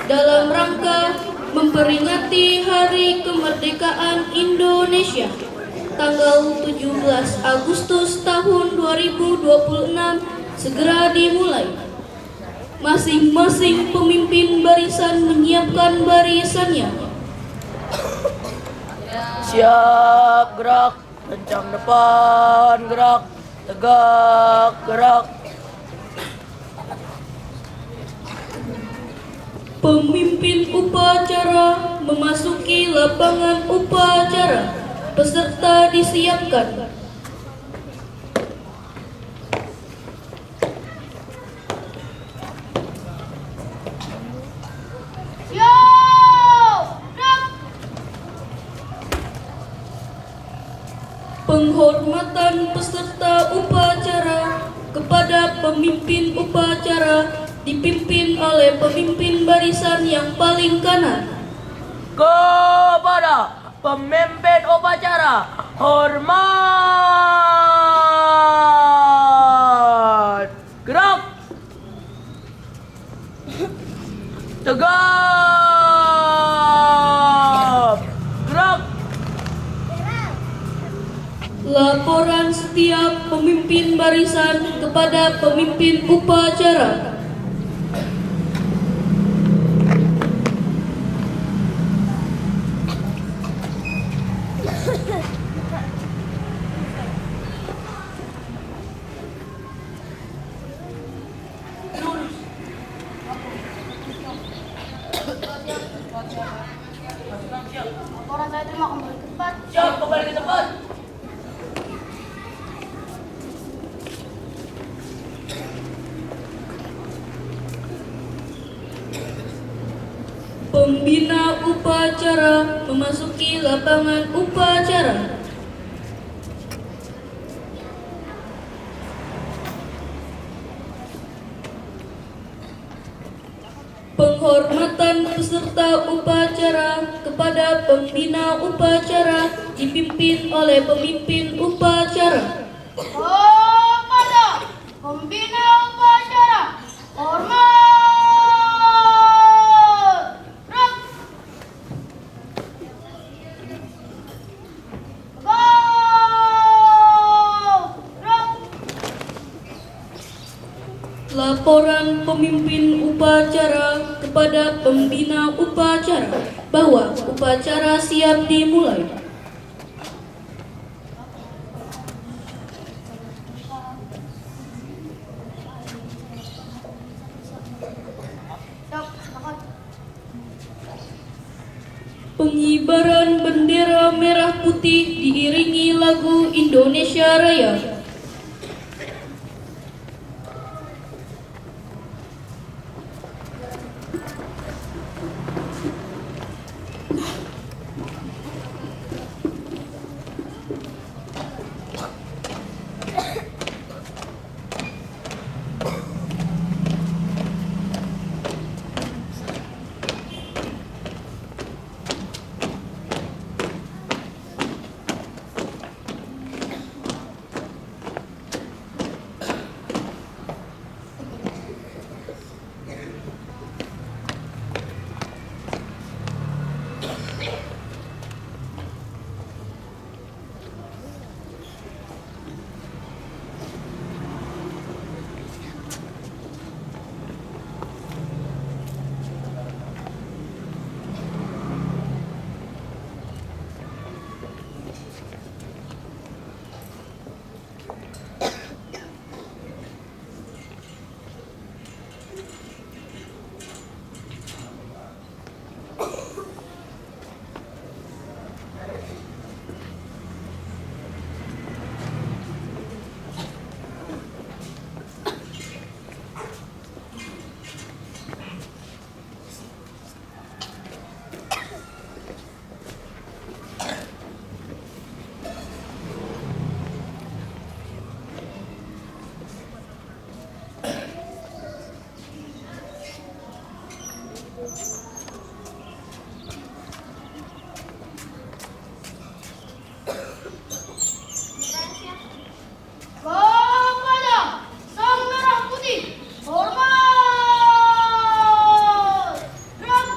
dalam rangka memperingati Hari Kemerdekaan Indonesia tanggal 17 Agustus tahun 2026 segera dimulai. Masing-masing pemimpin barisan menyiapkan barisannya. Siap, gerak, kencang depan, gerak, tegak, gerak. Pemimpin upacara memasuki lapangan upacara. Peserta disiapkan. Penghormatan peserta upacara kepada pemimpin upacara dipimpin oleh pemimpin barisan yang paling kanan. Kepada pemimpin upacara, hormat. Gerak. Tegap. Gerak. Laporan setiap pemimpin barisan kepada pemimpin upacara. Laporan saya terima kembali ke tempat. Siap, kembali ke tempat. Pembina upacara memasuki lapangan upacara. Penghormatan peserta upacara kepada pembina upacara dipimpin oleh pemimpin upacara. Kepada pembina upacara, hormat. Gerak. Tegap. Gerak. Laporan pemimpin upacara kepada pembina upacara bahwa upacara siap dimulai. Siap, silakan. Pengibaran bendera merah putih diiringi lagu Indonesia Raya. Sang Merah Putih, hormat. Gerak.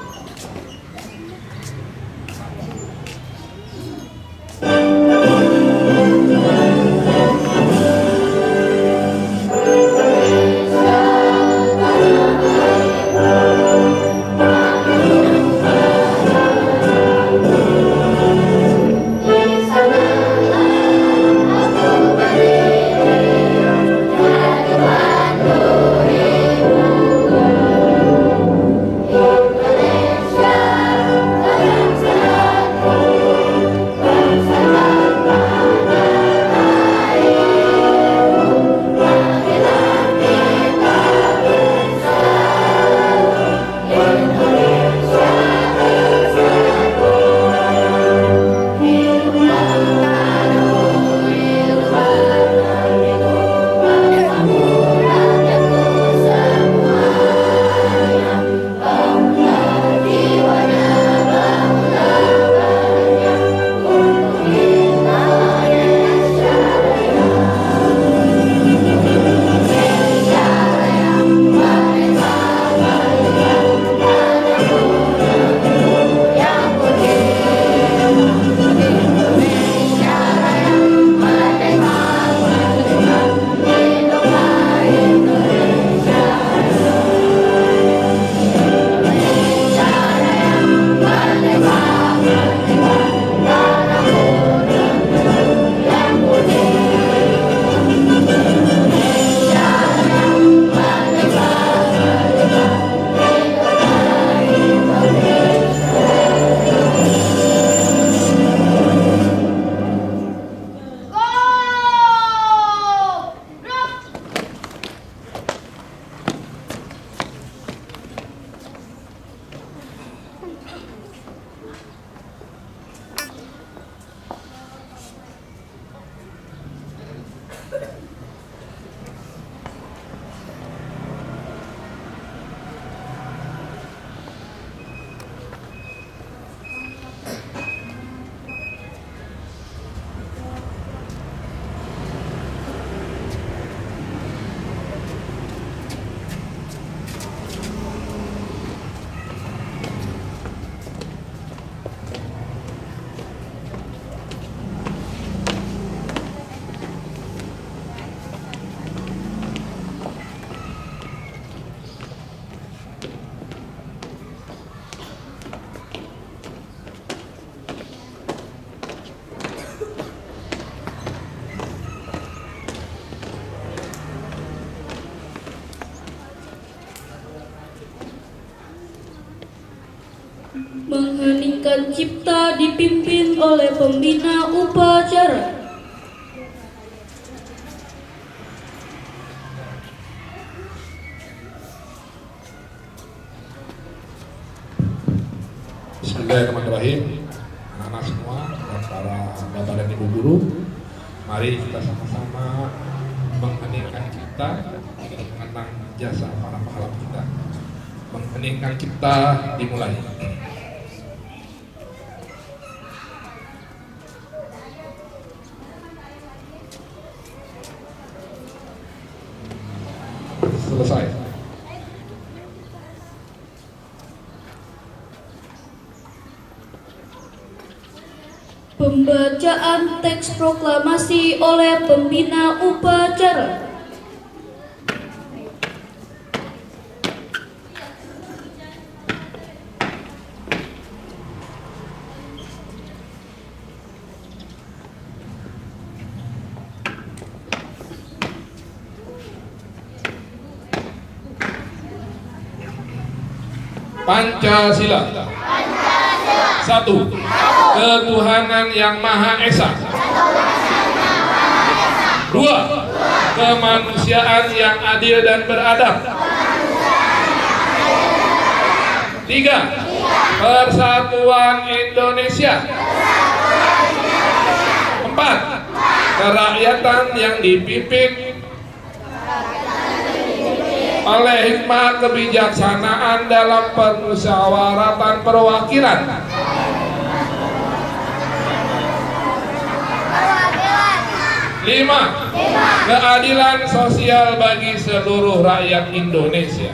Mengheningkan cipta dipimpin oleh pembina upacara. Bismillahirrahmanirrahim. Anak-anak semua dan para bapak dan ibu guru, mari kita sama-sama mengheningkan cipta untuk mengenang jasa para pahlawan kita. Mengheningkan cipta dimulai. Selesai. Pembacaan teks proklamasi oleh pembina upacara. Pancasila. Satu, ketuhanan yang Maha Esa. Dua, kemanusiaan yang adil dan beradab. Tiga, persatuan Indonesia. Empat, kerakyatan yang dipimpin oleh hikmah kebijaksanaan dalam permusyawaratan perwakilan. Lima, keadilan sosial bagi seluruh rakyat Indonesia.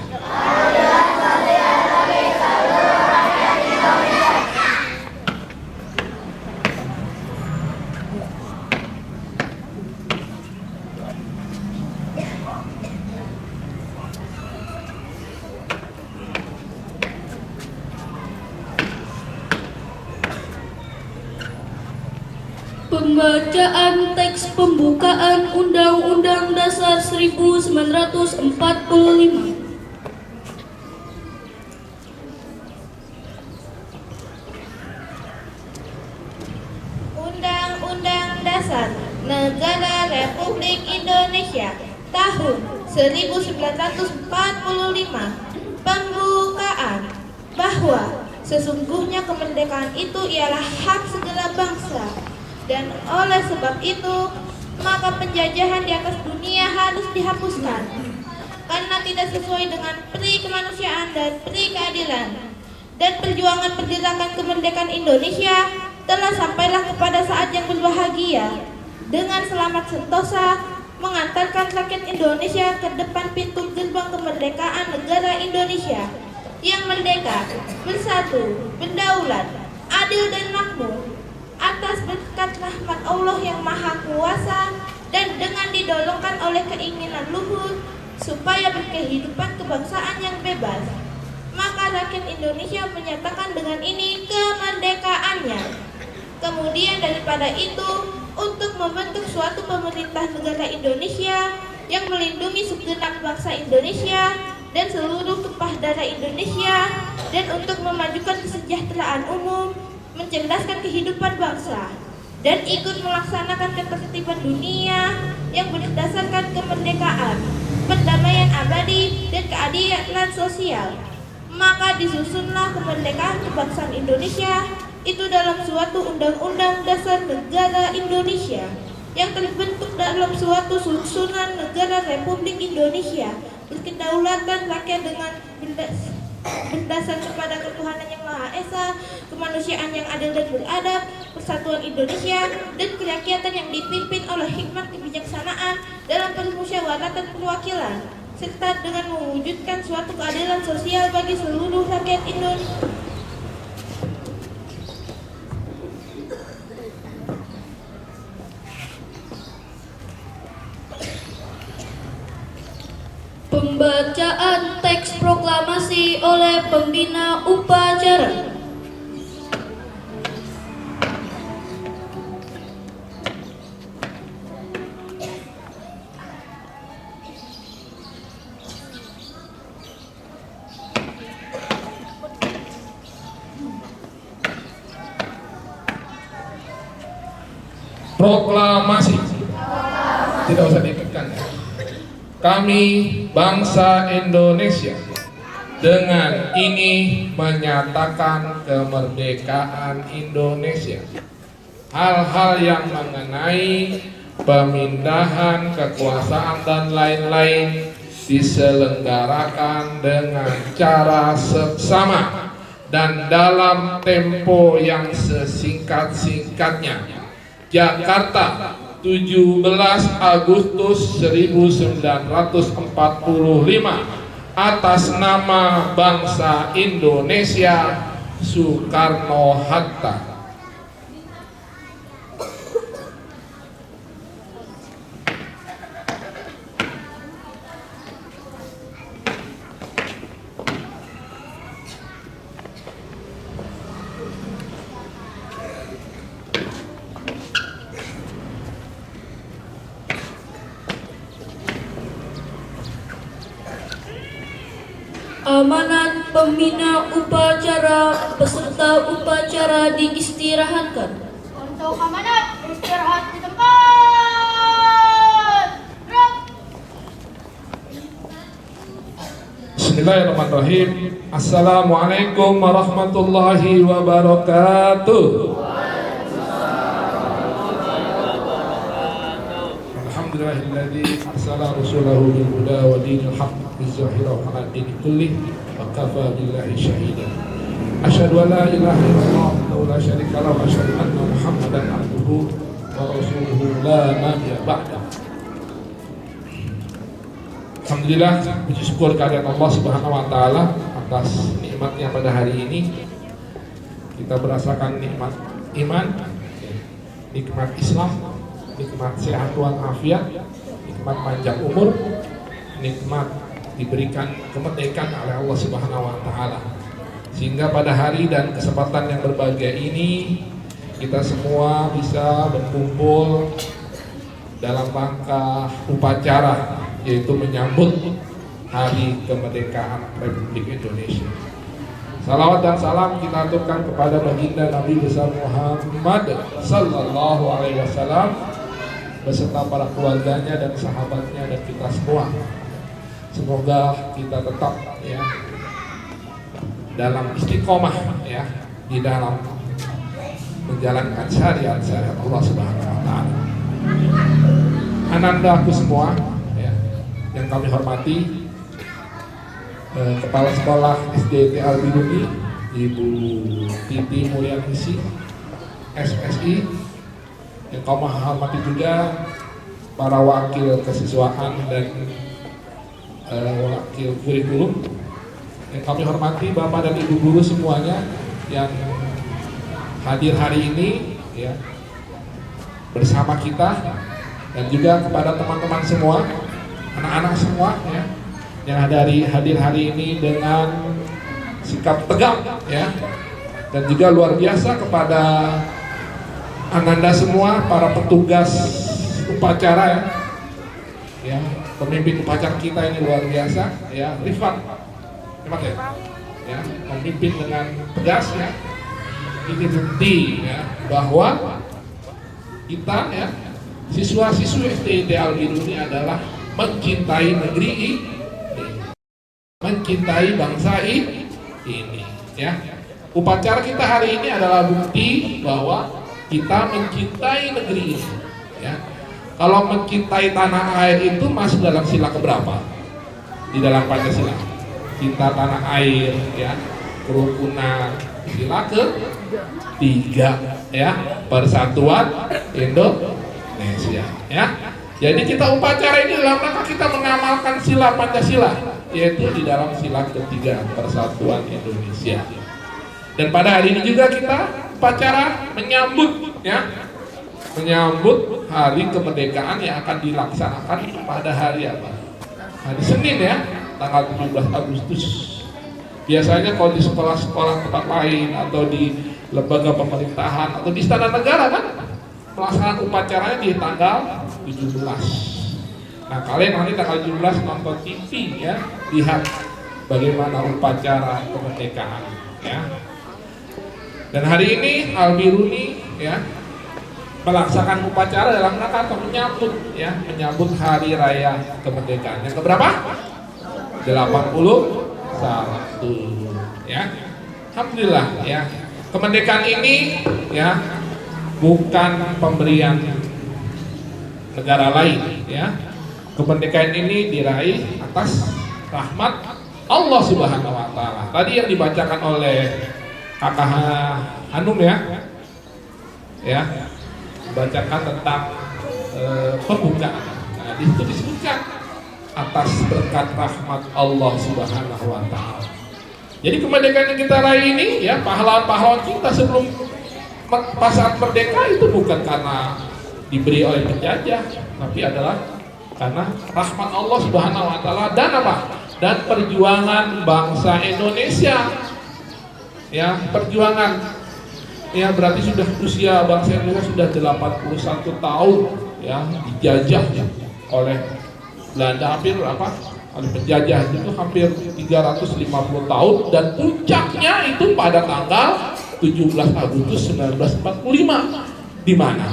Pembacaan teks pembukaan Undang-Undang Dasar 1945. Undang-Undang Dasar Negara Republik Indonesia tahun 1945 pembukaan bahwa sesungguhnya kemerdekaan itu ialah hak segala bangsa, dan oleh sebab itu maka penjajahan di atas dunia harus dihapuskan karena tidak sesuai dengan peri kemanusiaan dan peri keadilan. Dan perjuangan pergerakan kemerdekaan Indonesia telah sampailah kepada saat yang berbahagia dengan selamat sentosa mengantarkan rakyat Indonesia ke depan pintu gerbang kemerdekaan negara Indonesia yang merdeka, bersatu, berdaulat, adil dan makmur atas berkat rahmat Allah yang Maha Kuasa, dan dengan didorongkan oleh keinginan luhur supaya berkehidupan kebangsaan yang bebas. Maka rakyat Indonesia menyatakan dengan ini kemerdekaannya. Kemudian daripada itu, untuk membentuk suatu pemerintah negara Indonesia yang melindungi segenap bangsa Indonesia dan seluruh tumpah darah Indonesia, dan untuk memajukan kesejahteraan umum, mencerdaskan kehidupan bangsa, dan ikut melaksanakan ketertiban dunia yang berdasarkan kemerdekaan, perdamaian abadi, dan keadilan sosial. Maka disusunlah kemerdekaan kebangsaan Indonesia itu dalam suatu Undang-Undang Dasar Negara Indonesia yang terbentuk dalam suatu susunan negara Republik Indonesia berkedaulatan rakyat dengan berdasar kepada ketuhanan yang Maha Esa, kemanusiaan yang adil dan beradab, persatuan Indonesia, dan kerakyatan yang dipimpin oleh hikmat kebijaksanaan dalam permusyawaratan perwakilan, serta dengan mewujudkan suatu keadilan sosial bagi seluruh rakyat Indonesia. Pembacaan teks proklamasi oleh pembina upacara. Proklamasi. Tidak usah diingatkan ya. Kami bangsa Indonesia dengan ini menyatakan kemerdekaan Indonesia. Hal-hal yang mengenai pemindahan kekuasaan dan lain-lain diselenggarakan dengan cara seksama dan dalam tempo yang sesingkat-singkatnya. Jakarta, 17 Agustus 1945, atas nama bangsa Indonesia, Soekarno-Hatta. Amanat pembina upacara peserta upacara diistirahatkan. Untuk amanat beristirahat di tempat. Gerak. Bismillahirrahmanirrahim. Assalamualaikum warahmatullahi wabarakatuh. Alhamdulillahilladzi arsala rasulahu bil huda wa dinil haqq liyuzhhirahu 'ala dini kullih wa kafa billahi shahida. Asyhadu an la ilaha illallah wa la syarika lahu wa asyhadu anna Muhammadan abduhu wa rasuluhu la nabiyya ba'da. Alhamdulillah, puji syukur kehadirat Allah Subhanahu wa taala atas nikmatnya pada hari ini. Kita merasakan nikmat iman, nikmat Islam, nikmat sehat walafiat, nikmat panjang umur, nikmat diberikan kemerdekaan oleh Allah Subhanahu wa taala. Sehingga pada hari dan kesempatan yang berbahagia ini kita semua bisa berkumpul dalam rangka upacara, yaitu menyambut Hari Kemerdekaan Republik Indonesia. Salawat dan salam kita aturkan kepada baginda Nabi besar Muhammad sallallahu alaihi wasallam beserta para keluarganya dan sahabatnya dan kita semua. Semoga kita tetap ya dalam istiqomah ya di dalam menjalankan syariat-syariat Allah Subhanahu wa taala. Anandaku semua ya, yang kami hormati, Kepala Sekolah SDT Al-Biduni Ibu Titi Mulyaningsih SSI, yang kami hormati juga para wakil kesiswaan dan wakil kurikulum, yang kami hormati Bapak dan Ibu guru semuanya yang hadir hari ini ya bersama kita, dan juga kepada teman-teman semua, anak-anak semua ya yang hadir hari ini dengan sikap tegap ya, dan juga luar biasa kepada Ananda semua, para petugas upacara ya, pemimpin upacara kita ini luar biasa ya, Rifat ya, memimpin dengan tegas ya. Ini bukti ya bahwa kita ya siswa-siswi SDT Al-Biduni adalah mencintai negeri ini, mencintai bangsa ini ya. Upacara kita hari ini adalah bukti bahwa kita mencintai negeri ini ya. Kalau mencintai tanah air itu masuk dalam sila keberapa di dalam Pancasila? Cinta tanah air ya, kerukunan, sila ke-3 ya, persatuan Indonesia ya. Jadi kita upacara ini dalam rangka kita mengamalkan sila Pancasila, yaitu di dalam sila ke-3 persatuan Indonesia. Dan pada hari ini juga kita upacara menyambut ya, menyambut hari kemerdekaan yang akan dilaksanakan pada hari apa? Hari Senin ya, tanggal 17 Agustus. Biasanya kalau di sekolah-sekolah tempat lain atau di lembaga pemerintahan atau di istana negara kan pelaksanaan upacaranya di tanggal 17. Nah, kalian nanti tanggal 17 nonton TV ya, lihat bagaimana upacara kemerdekaan ya. Dan hari ini Al-Biduni ya melaksanakan upacara dalam rangka atau menyambut hari raya kemerdekaan yang keberapa? 81 ya. Alhamdulillah ya. Kemerdekaan ini ya bukan pemberian negara lain ya. Kemerdekaan ini diraih atas rahmat Allah Subhanahu wa taala. Tadi yang dibacakan oleh Kakak Hanum ya. Ya. Bacakan tentang pembukaan. Nah, di situ disebutkan atas berkat rahmat Allah Subhanahu wa taala. Jadi kemerdekaan yang kita raih ini ya, pahlawan-pahlawan kita sebelum pas saat merdeka itu bukan karena diberi oleh penjajah, tapi adalah karena rahmat Allah Subhanahu wa taala dan apa? Dan perjuangan bangsa Indonesia. Ya, perjuangan ya berarti sudah usia bangsa Indonesia sudah 81 tahun ya dijajah oleh Belanda, hampir berapa? Oleh penjajah itu hampir 350 tahun dan puncaknya itu pada tanggal 17 Agustus 1945. Di mana?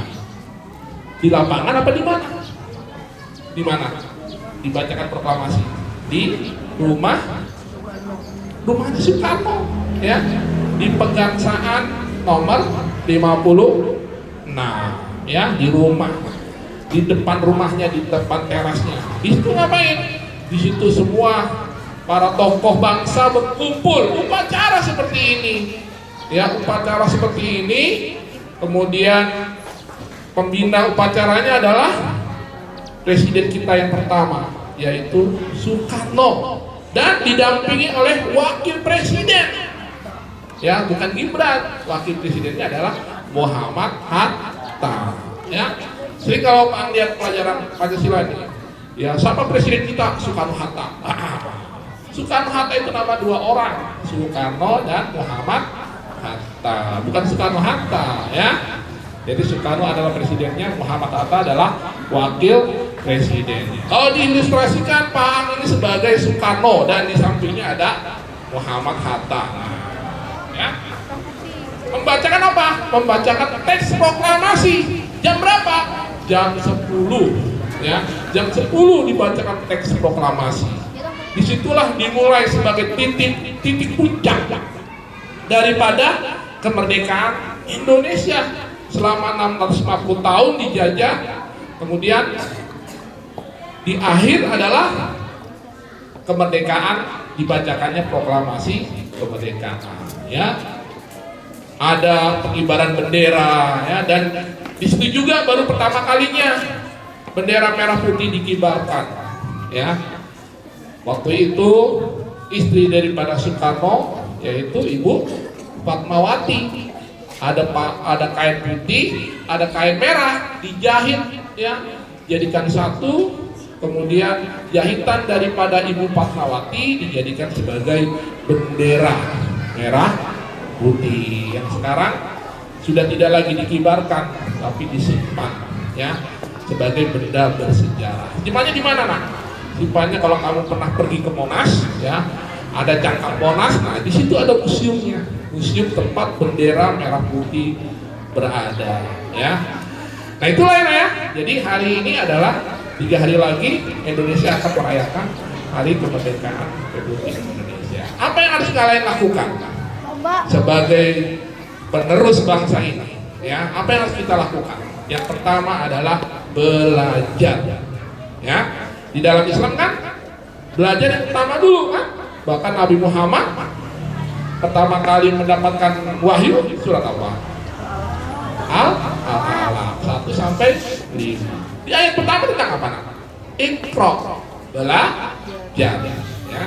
Di lapangan apa di mana? Di mana? Dibacakan proklamasi di rumah Soekarno ya, di Pegangsaan nomor 56 ya, di rumah, di depan rumahnya, di depan terasnya. Di situ ngapain? Di situ semua para tokoh bangsa berkumpul, upacara seperti ini ya, upacara seperti ini. Kemudian pembina upacaranya adalah presiden kita yang pertama, yaitu Soekarno, dan didampingi oleh wakil presiden ya, bukan Gibran. Wakil presidennya adalah Muhammad Hatta ya. Jadi kalau Pak lihat pelajaran Pancasila ini ya, siapa presiden kita? Soekarno Hatta. Soekarno Hatta itu nama dua orang, Soekarno dan Muhammad Hatta, bukan Soekarno Hatta ya. Jadi Soekarno adalah presidennya, Muhammad Hatta adalah wakil presiden. Kalau diilustrasikan Pak Ang ini sebagai Soekarno dan di sampingnya ada Muhammad Hatta. Ya. Membacakan apa? Membacakan teks proklamasi. Jam berapa? Jam 10. Ya, jam 10 dibacakan teks proklamasi. Disitulah dimulai sebagai titik puncak daripada kemerdekaan Indonesia selama 650 tahun dijajah. Kemudian di akhir adalah kemerdekaan, dibacakannya proklamasi kemerdekaan ya. Ada pengibaran bendera ya, dan di situ juga baru pertama kalinya bendera merah putih dikibarkan ya. Waktu itu istri daripada Soekarno yaitu Ibu Fatmawati, ada kain putih, ada kain merah, dijahit ya, jadikan satu. Kemudian jahitan daripada Ibu Fatmawati dijadikan sebagai bendera merah putih yang sekarang sudah tidak lagi dikibarkan tapi disimpan ya, sebagai benda bersejarah. Simpannya di mana, Nak? Simpannya kalau kamu pernah pergi ke Monas ya, ada cangkang Monas. Nah, di situ ada museumnya. Museum tempat bendera merah putih berada ya. Nah, itulah ya. Jadi hari ini adalah 3 hari lagi Indonesia akan merayakan Hari Kemerdekaan Republik Indonesia. Apa yang harus kalian lakukan sebagai penerus bangsa ini? Ya, apa yang harus kita lakukan? Yang pertama adalah belajar. Ya, di dalam Islam kan belajar yang pertama dulu kan. Bahkan Nabi Muhammad pertama kali mendapatkan wahyu surat apa? Al-Alaq 1 sampai 5. Di ayat pertama tentang apa, Nak? Iqra, belajar ya.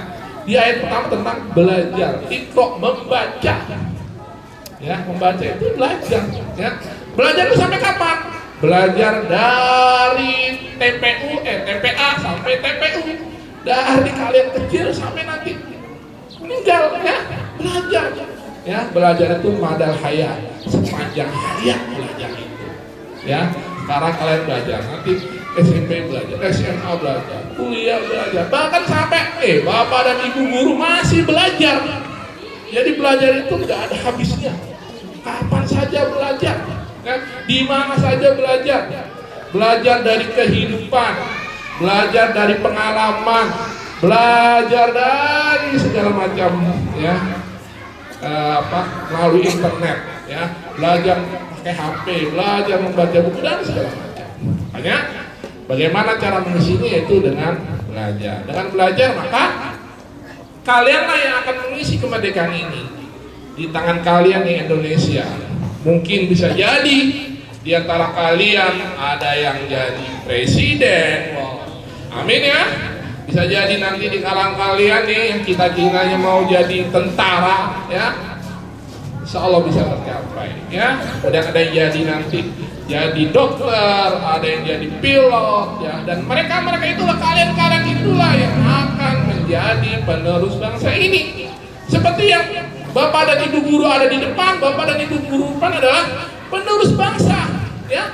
Di ayat pertama tentang belajar, Iqra, membaca. Ya, membaca itu belajar ya. Belajar itu sampai kapan? Belajar dari TPA sampai TPU. Dari kalian kecil sampai nanti meninggal ya. Belajar ya. Belajar itu madal hayat, sepanjang hayat belajar itu ya. Sekarang kalian belajar, nanti SMP belajar, SMA belajar, kuliah belajar, bahkan sampai bapak dan ibu guru masih belajar. Jadi belajar itu nggak ada habisnya, kapan saja belajar Ya, di mana saja belajar. Belajar dari kehidupan, belajar dari pengalaman, belajar dari segala macam ya. Melalui internet ya, belajar pakai HP, belajar membaca buku dan segala macam. Makanya bagaimana cara mengisinya, yaitu dengan belajar. Dengan belajar maka kalianlah yang akan mengisi kemerdekaan ini di tangan kalian di Indonesia. Mungkin bisa jadi di antara kalian ada yang jadi presiden. Wow. Amin ya. Bisa jadi nanti di kalangan kalian nih yang cita-citanya mau jadi tentara ya, insya Allah bisa tercapai ya. Kemudian ada yang jadi nanti jadi dokter, ada yang jadi pilot ya, dan mereka itulah kalian itulah yang akan menjadi penerus bangsa ini. Seperti yang Bapak dan Ibu guru ada di depan, Bapak dan Ibu guru depan adalah penerus bangsa ya.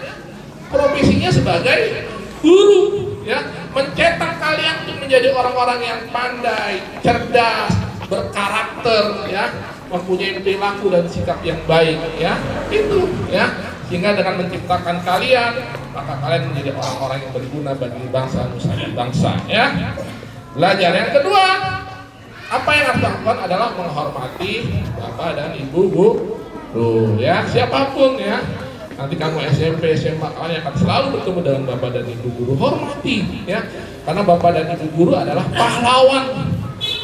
Profesinya sebagai guru ya, mencetak kalian untuk menjadi orang-orang yang pandai, cerdas, berkarakter ya, mempunyai perilaku dan sikap yang baik ya. Itu ya, sehingga dengan menciptakan kalian maka kalian menjadi orang-orang yang berguna bagi bangsa, nusa dan bangsa ya. Belajar yang kedua, apa yang harus dilakukan adalah menghormati Bapak dan Ibu guru ya, siapapun ya. Nanti kamu SMP, SMA, kalian akan selalu bertemu dengan Bapak dan Ibu guru. Hormati ya, karena Bapak dan Ibu guru adalah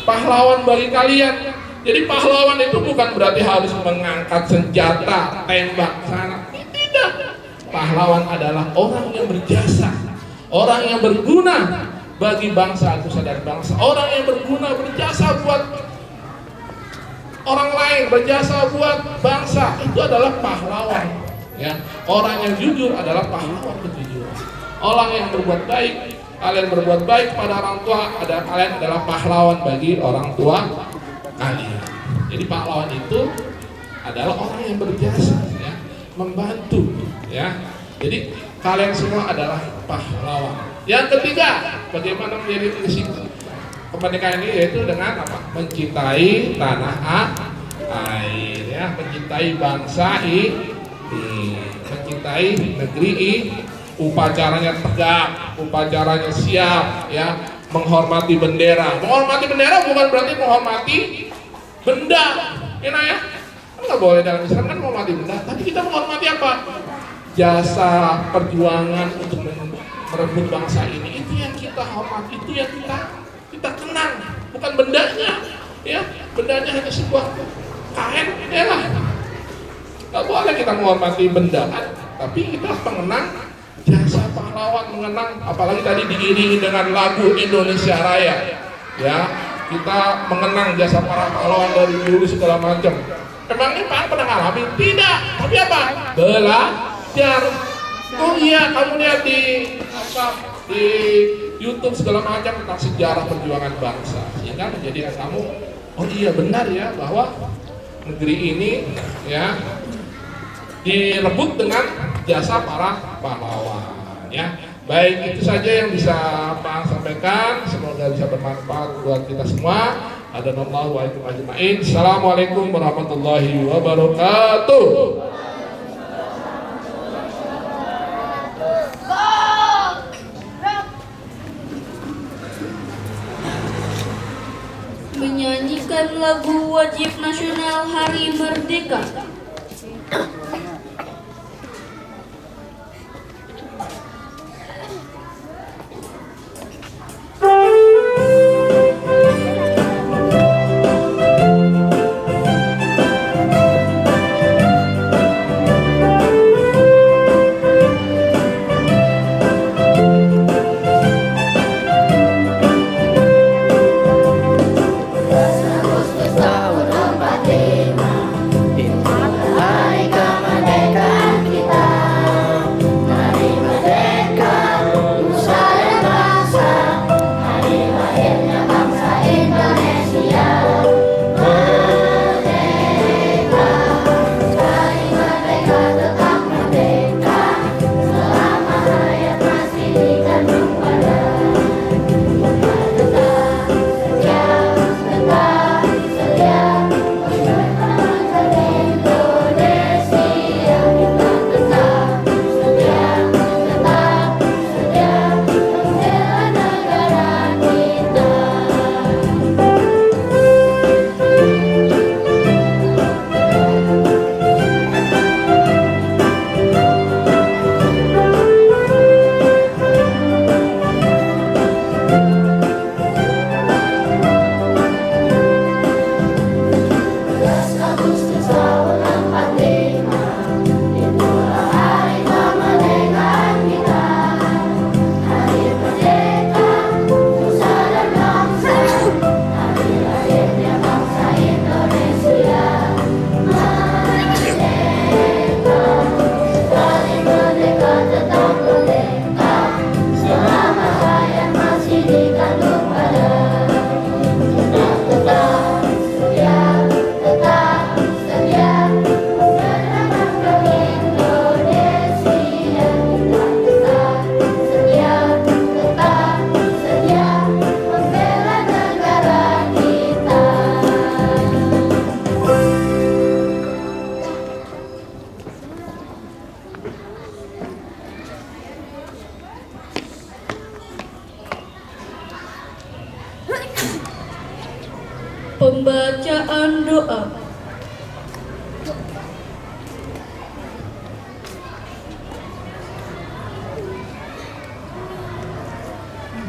pahlawan bagi kalian. Jadi pahlawan itu bukan berarti harus mengangkat senjata, tembak sana. Tidak. Pahlawan adalah orang yang berjasa, orang yang berguna bagi bangsa, nusa dan bangsa, orang yang berguna, berjasa buat orang lain, berjasa buat bangsa. Itu adalah pahlawan. Ya, orang yang jujur adalah pahlawan kejujuran. Orang yang berbuat baik, kalian berbuat baik pada orang tua, kalian adalah pahlawan bagi orang tua kalian. Jadi pahlawan itu adalah orang yang berjasa, ya, membantu, ya. Jadi kalian semua adalah pahlawan. Yang ketiga, bagaimana menjadi mengisi kemerdekaan ini, yaitu dengan apa? Mencintai tanah air, ya, mencintai bangsa ini. Mencintai negeri ini, upacaranya tegak, upacaranya siap, ya, menghormati bendera. Menghormati bendera bukan berarti menghormati benda, ya. Nggak boleh dalam Islam kan menghormati benda, tapi kita menghormati apa? Jasa perjuangan untuk merebut bangsa ini, itu yang kita hormati, itu yang kita kenang, bukan bendanya, ya. Bendanya hanya sebuah kain, ya lah. Gak boleh kita menghormati benda kan, tapi kita mengenang jasa pahlawan, mengenang, apalagi tadi diiringi dengan lagu Indonesia Raya ya, kita mengenang jasa para pahlawan dari dulu segala macam. Emangnya Pak pernah ngalamin? Tidak, tapi apa? Belajar. Oh iya, kamu lihat di YouTube segala macam tentang sejarah perjuangan bangsa, sehingga menjadikan kamu, oh iya benar ya, bahwa negeri ini ya direbut dengan jasa para pahlawan ya. Baik, itu saja yang bisa Pak sampaikan, semoga bisa bermanfaat buat kita semua. Adanallahu wa iyyakum ajma'in. Assalamualaikum warahmatullahi wabarakatuh. Menyanyikan lagu wajib nasional Hari Merdeka. Agustus tahun 45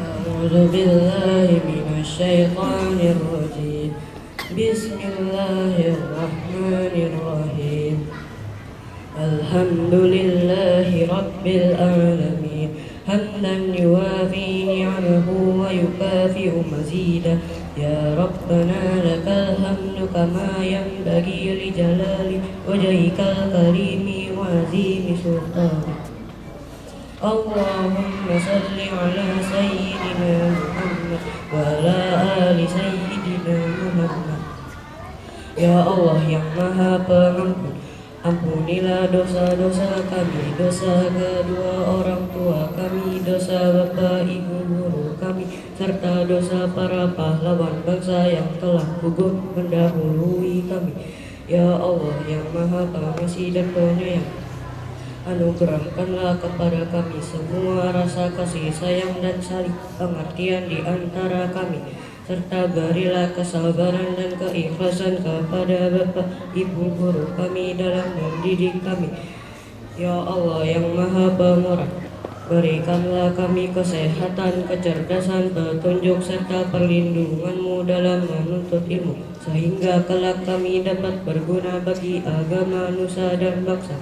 أعوذ بالله من الشيطان الرجيم بسم الله الرحمن الرحيم الحمد لله رب العالمين حمدا يوافي نعمه ويكافئ مزيدا يا ربنا لك الحمد كما ينبغي لجلال وجهك الكريم وعظيم سلطانك اللهم صل على سيدنا محمد وعلى آل سيدنا محمد. Ya Allah yang Maha Pengampun, ampunilah dosa-dosa kami, dosa kedua orang tua kami, dosa bapak ibu guru kami, serta dosa para pahlawan bangsa yang telah gugur mendahului kami. Ya Allah yang Maha Pengasih dan Penyayang, anugerahkanlah kepada kami semua rasa kasih sayang dan saling pengertian di antara kami, serta berilah kesabaran dan keikhlasan kepada bapak ibu guru kami dalam mendidik kami. Ya Allah yang Maha Pemurah, berikanlah kami kesehatan, kecerdasan, petunjuk serta perlindungan-Mu dalam menuntut ilmu, sehingga kelak kami dapat berguna bagi agama, nusa dan bangsa.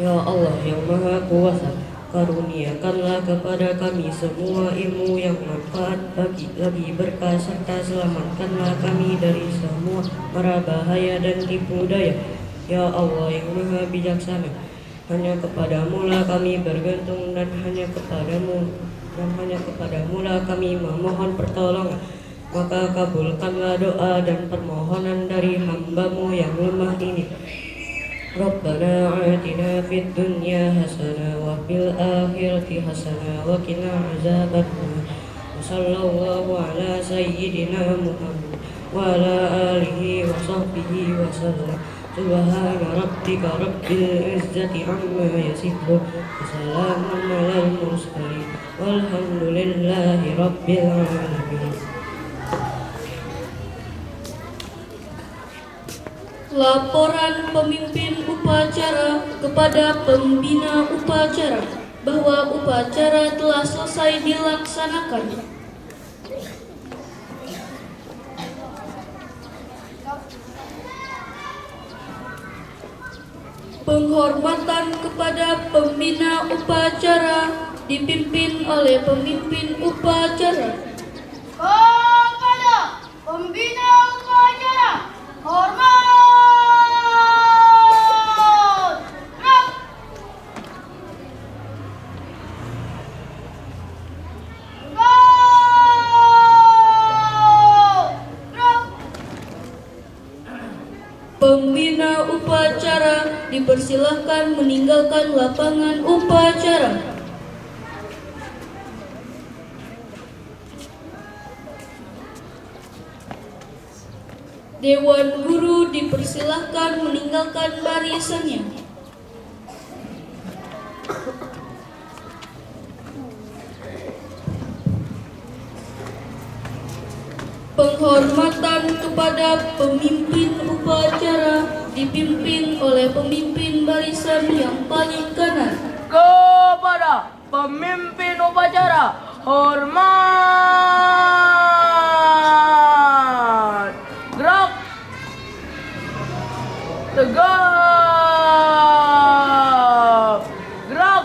Ya Allah yang Maha Kuasa, karuniakanlah kepada kami semua ilmu yang manfaat bagi berkah, serta selamatkanlah kami dari semua mara bahaya dan tipu daya. Ya Allah yang Maha Bijaksana, hanya kepadamu lah kami bergantung dan hanya kepadamu lah kami memohon pertolongan. Maka kabulkanlah doa dan permohonan dari hamba-Mu yang lemah ini. Rabbana atina fid dunya hasanah wa fil akhirati hasanah wa qina azabannar. Sallallahu ala sayyidina Muhammad wa ala alihi wa sahbihi wa sallam. Subhana rabbika rabbil izzati amma yasifun wa salamun alal mursalin walhamdulillahi rabbil alamin. Laporan pemimpin upacara kepada pembina upacara bahwa upacara telah selesai dilaksanakan. Penghormatan kepada pembina upacara dipimpin oleh pemimpin upacara. Kepada pembina upacara, hormat. Pembina upacara dipersilahkan meninggalkan lapangan upacara. Dewan Guru dipersilahkan meninggalkan barisannya. Penghormatan kepada pemimpin upacara dipimpin oleh pemimpin barisan yang paling kanan. Kepada pemimpin upacara, hormat. Gerak. Tegap. Gerak.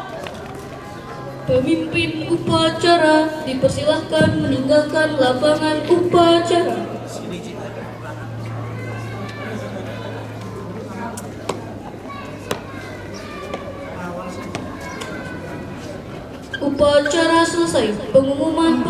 Pemimpin upacara dipersilahkan meninggalkan lapangan upacara. Upacara selesai. Pengumuman.